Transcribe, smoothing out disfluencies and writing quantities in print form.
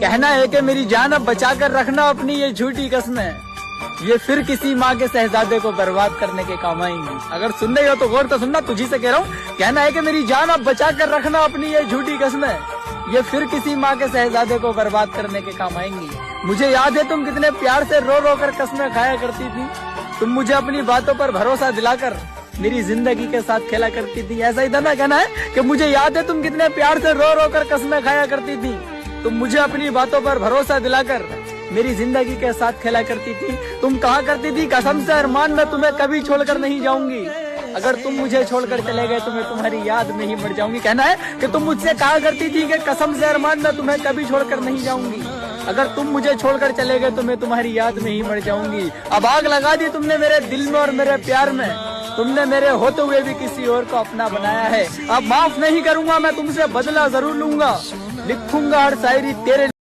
कहना है कि मेरी जान अब बचा कर रखना अपनी ये झूठी कस्में, ये फिर किसी माँ के शहजादे को बर्बाद करने के काम आएंगी। अगर सुन रही हो तो गौर तो सुनना, तुझी से कह रहा हूँ। कहना है कि मेरी जान अब बचा कर रखना अपनी ये झूठी कस्में, ये फिर किसी माँ के शहजादे को बर्बाद करने के काम आएंगी। मुझे याद है तुम कितने प्यार से रो रो कर कस्में खाया करती थी। तुम मुझे अपनी बातों पर भरोसा दिलाकर मेरी जिंदगी के साथ खेला करती थी। ऐसा ही था ना? कहना है कि मुझे याद है तुम कितने प्यार से रो रो कर कस्में खाया करती थी। तुम मुझे अपनी बातों पर भरोसा दिलाकर मेरी जिंदगी के साथ खेला करती थी। तुम कहा करती थी कसम से अरमान मैं तुम्हें कभी छोड़कर नहीं जाऊंगी, अगर तुम मुझे छोड़कर चले गए तो मैं तुम्हारी याद में ही मर जाऊंगी। कहना है कि तुम मुझसे कहा करती थी कि कसम से अरमान मैं तुम्हें कभी छोड़कर नहीं जाऊंगी, अगर तुम मुझे छोड़कर चले गए तो मैं तुम्हारी याद में ही मर जाऊंगी। अब आग लगा दी तुमने मेरे दिल में और मेरे प्यार में, तुमने मेरे होते हुए भी किसी और को अपना बनाया है। अब माफ नहीं करूंगा मैं तुमसे, बदला जरूर लूंगा, लिखूंगा हर शायरी तेरे